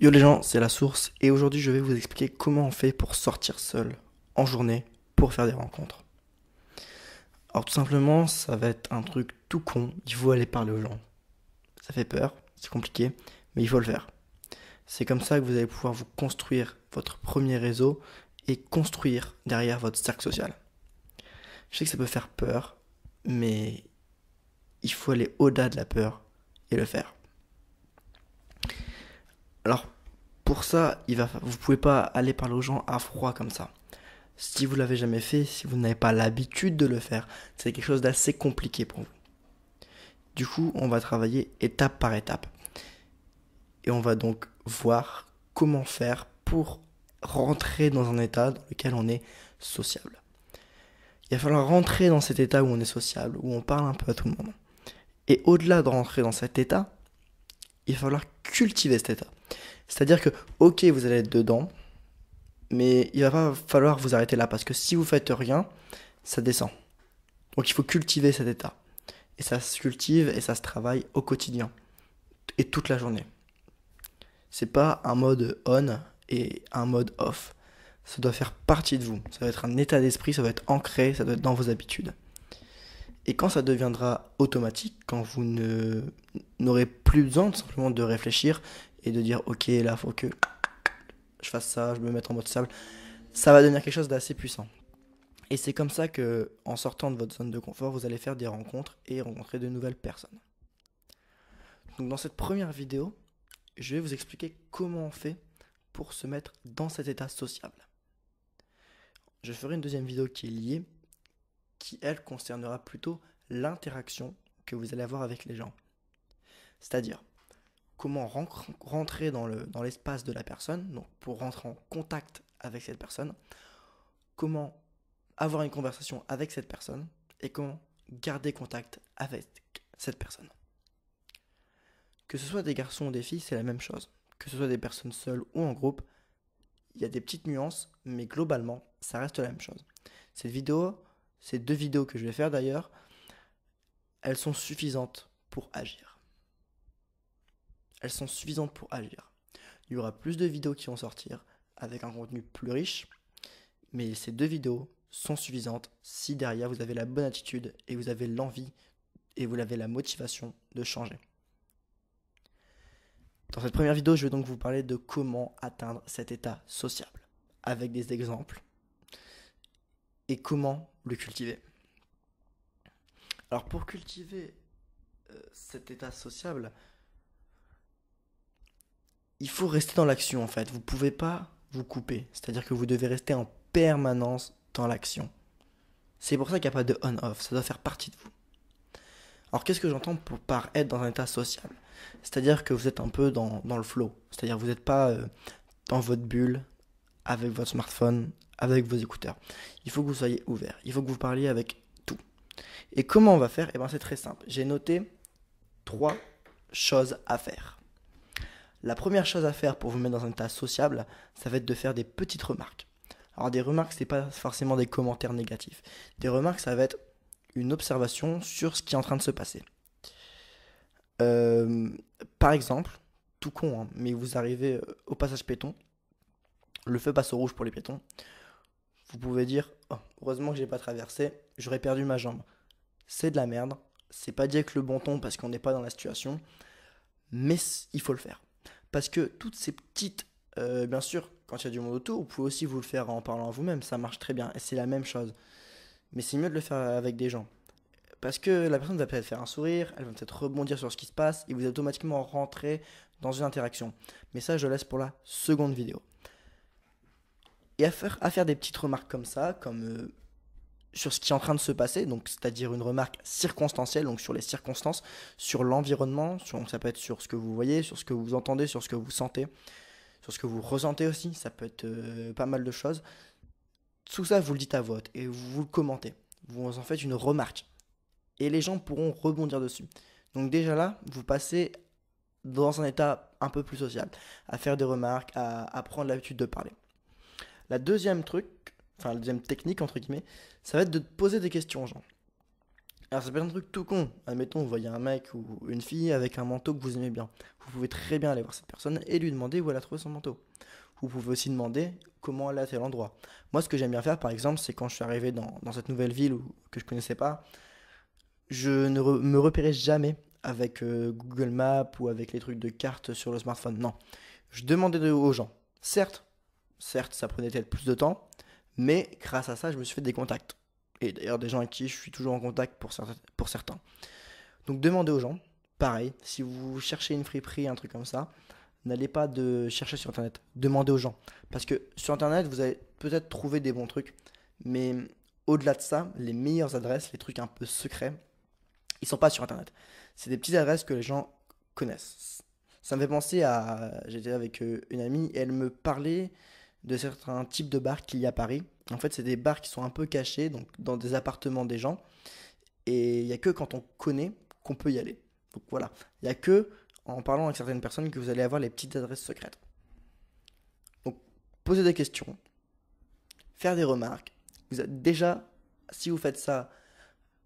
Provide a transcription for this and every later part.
Yo les gens, c'est la source et aujourd'hui je vais vous expliquer comment on fait pour sortir seul en journée pour faire des rencontres. Alors tout simplement, ça va être un truc tout con, il faut aller parler aux gens. Ça fait peur, c'est compliqué, mais il faut le faire. C'est comme ça que vous allez pouvoir vous construire votre premier réseau et construire derrière votre cercle social. Je sais que ça peut faire peur, mais il faut aller au-delà de la peur et le faire. Alors pour ça, vous pouvez pas aller parler aux gens à froid comme ça. Si vous l'avez jamais fait, si vous n'avez pas l'habitude de le faire, c'est quelque chose d'assez compliqué pour vous. Du coup, on va travailler étape par étape. Et on va donc voir comment faire pour rentrer dans un état dans lequel on est sociable. Il va falloir rentrer dans cet état où on est sociable, où on parle un peu à tout le monde. Et au-delà de rentrer dans cet état, il va falloir cultiver cet état. C'est-à-dire que, ok, vous allez être dedans, mais il va pas falloir vous arrêter là, parce que si vous faites rien, ça descend. Donc il faut cultiver cet état. Et ça se cultive et ça se travaille au quotidien. Et toute la journée. C'est pas un mode on et un mode off. Ça doit faire partie de vous. Ça doit être un état d'esprit, ça doit être ancré, ça doit être dans vos habitudes. Et quand ça deviendra automatique, quand vous n'aurez plus besoin tout simplement de réfléchir et de dire ok, là faut que je fasse ça, je me mette en mode sable, ça va devenir quelque chose d'assez puissant. Et c'est comme ça que, en sortant de votre zone de confort, vous allez faire des rencontres et rencontrer de nouvelles personnes. Donc dans cette première vidéo, je vais vous expliquer comment on fait pour se mettre dans cet état sociable. Je ferai une deuxième vidéo qui est liée, qui elle concernera plutôt l'interaction que vous allez avoir avec les gens. C'est-à-dire comment rentrer dans l'espace de la personne, donc pour rentrer en contact avec cette personne, comment avoir une conversation avec cette personne et comment garder contact avec cette personne. Que ce soit des garçons ou des filles, c'est la même chose. Que ce soit des personnes seules ou en groupe, il y a des petites nuances, mais globalement, ça reste la même chose. Ces deux vidéos que je vais faire d'ailleurs, elles sont suffisantes pour agir. Elles sont suffisantes pour agir. Il y aura plus de vidéos qui vont sortir avec un contenu plus riche, mais ces deux vidéos sont suffisantes si derrière vous avez la bonne attitude et vous avez l'envie et vous avez la motivation de changer. Dans cette première vidéo, je vais donc vous parler de comment atteindre cet état sociable, avec des exemples, et comment le cultiver. Alors pour cultiver cet état sociable, il faut rester dans l'action en fait. Vous ne pouvez pas vous couper, c'est-à-dire que vous devez rester en permanence dans l'action. C'est pour ça qu'il n'y a pas de on-off, ça doit faire partie de vous. Alors qu'est-ce que j'entends par être dans un état sociable? C'est-à-dire que vous êtes un peu dans le flow, c'est-à-dire que vous n'êtes pas dans votre bulle, avec votre smartphone, avec vos écouteurs. Il faut que vous soyez ouvert, il faut que vous parliez avec tout. Et comment on va faire? Eh bien c'est très simple, j'ai noté 3 choses à faire. La première chose à faire pour vous mettre dans un état sociable, ça va être de faire des petites remarques. Alors des remarques, c'est pas forcément des commentaires négatifs. Des remarques, ça va être une observation sur ce qui est en train de se passer. Par exemple, tout con, hein, mais vous arrivez au passage piéton, le feu passe au rouge pour les piétons, vous pouvez dire oh, heureusement que j'ai pas traversé, j'aurais perdu ma jambe. C'est de la merde, c'est pas dit avec le bon ton parce qu'on n'est pas dans la situation, mais il faut le faire. Parce que toutes ces petites, bien sûr, quand il y a du monde autour, vous pouvez aussi vous le faire en parlant à vous-même, ça marche très bien et c'est la même chose. Mais c'est mieux de le faire avec des gens. Parce que la personne va peut-être faire un sourire, elle va peut-être rebondir sur ce qui se passe et vous allez automatiquement rentrer dans une interaction. Mais ça, je laisse pour la seconde vidéo. Et à faire des petites remarques comme ça, comme sur ce qui est en train de se passer, donc c'est-à-dire une remarque circonstancielle, donc sur les circonstances, sur l'environnement, donc ça peut être sur ce que vous voyez, sur ce que vous entendez, sur ce que vous sentez, sur ce que vous ressentez aussi, ça peut être pas mal de choses. Tout ça, vous le dites à voix haute et vous le commentez. Vous en faites une remarque. Et les gens pourront rebondir dessus. Donc déjà là, vous passez dans un état un peu plus social, à faire des remarques, à prendre l'habitude de parler. La deuxième technique entre guillemets, ça va être de poser des questions aux gens. Alors ça peut être un truc tout con. Admettons, vous voyez un mec ou une fille avec un manteau que vous aimez bien. Vous pouvez très bien aller voir cette personne et lui demander où elle a trouvé son manteau. Vous pouvez aussi demander comment elle est à tel endroit. Moi, ce que j'aime bien faire, par exemple, c'est quand je suis arrivé dans cette nouvelle ville que je connaissais pas, je ne me repérais jamais avec Google Maps ou avec les trucs de cartes sur le smartphone. Non. Je demandais aux gens. Certes, ça prenait peut-être plus de temps, mais grâce à ça, je me suis fait des contacts. Et d'ailleurs, des gens avec qui je suis toujours en contact pour certains. Donc, demandez aux gens. Pareil, si vous cherchez une friperie, un truc comme ça, n'allez pas de chercher sur Internet. Demandez aux gens. Parce que sur Internet, vous allez peut-être trouver des bons trucs, mais au-delà de ça, les meilleures adresses, les trucs un peu secrets, ils sont pas sur Internet. C'est des petites adresses que les gens connaissent. Ça me fait penser à... J'étais avec une amie et elle me parlait de certains types de bars qu'il y a à Paris. En fait, c'est des bars qui sont un peu cachés, donc dans des appartements des gens. Et il n'y a que quand on connaît qu'on peut y aller. Donc voilà, il n'y a que en parlant avec certaines personnes que vous allez avoir les petites adresses secrètes. Donc, poser des questions, faire des remarques. Vous êtes déjà, si vous faites ça,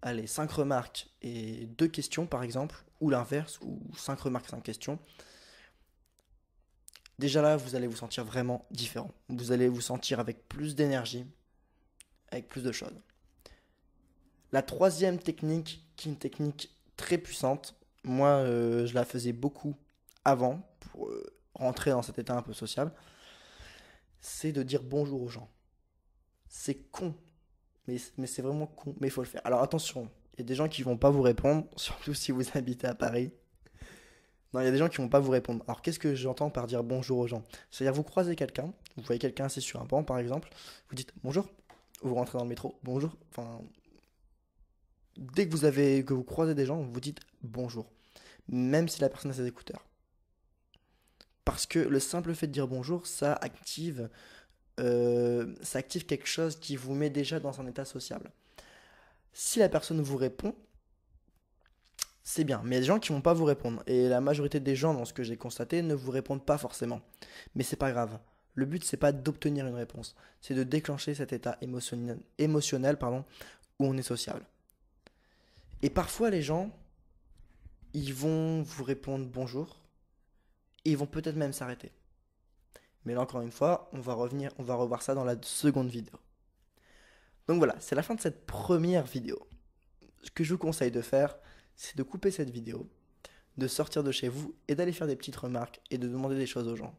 allez, 5 remarques et 2 questions par exemple, ou l'inverse, ou 5 remarques et 5 questions, déjà là, vous allez vous sentir vraiment différent. Vous allez vous sentir avec plus d'énergie, avec plus de choses. La troisième technique, qui est une technique très puissante, moi je la faisais beaucoup avant pour rentrer dans cet état un peu social, c'est de dire bonjour aux gens. C'est con, mais c'est vraiment con, mais il faut le faire. Alors attention, il y a des gens qui vont pas vous répondre, surtout si vous habitez à Paris. Non, il y a des gens qui vont pas vous répondre. Alors qu'est-ce que j'entends par dire bonjour aux gens? C'est-à-dire vous croisez quelqu'un, vous voyez quelqu'un assis sur un banc par exemple, vous dites bonjour, vous rentrez dans le métro, bonjour. Enfin, dès que vous croisez des gens, vous dites bonjour, même si la personne a ses écouteurs. Parce que le simple fait de dire bonjour, ça active quelque chose qui vous met déjà dans un état sociable. Si la personne vous répond, c'est bien, mais il y a des gens qui vont pas vous répondre. Et la majorité des gens, dans ce que j'ai constaté, ne vous répondent pas forcément. Mais c'est pas grave. Le but, c'est pas d'obtenir une réponse, c'est de déclencher cet état émotionnel où on est sociable. Et parfois, les gens, ils vont vous répondre bonjour, et ils vont peut-être même s'arrêter. Mais là, encore une fois, on va revoir ça dans la seconde vidéo. Donc voilà, c'est la fin de cette première vidéo. Ce que je vous conseille de faire, c'est de couper cette vidéo, de sortir de chez vous et d'aller faire des petites remarques et de demander des choses aux gens.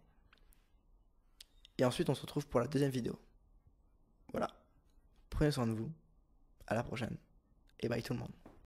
Et ensuite, on se retrouve pour la deuxième vidéo. Voilà. Prenez soin de vous. À la prochaine. Et bye tout le monde.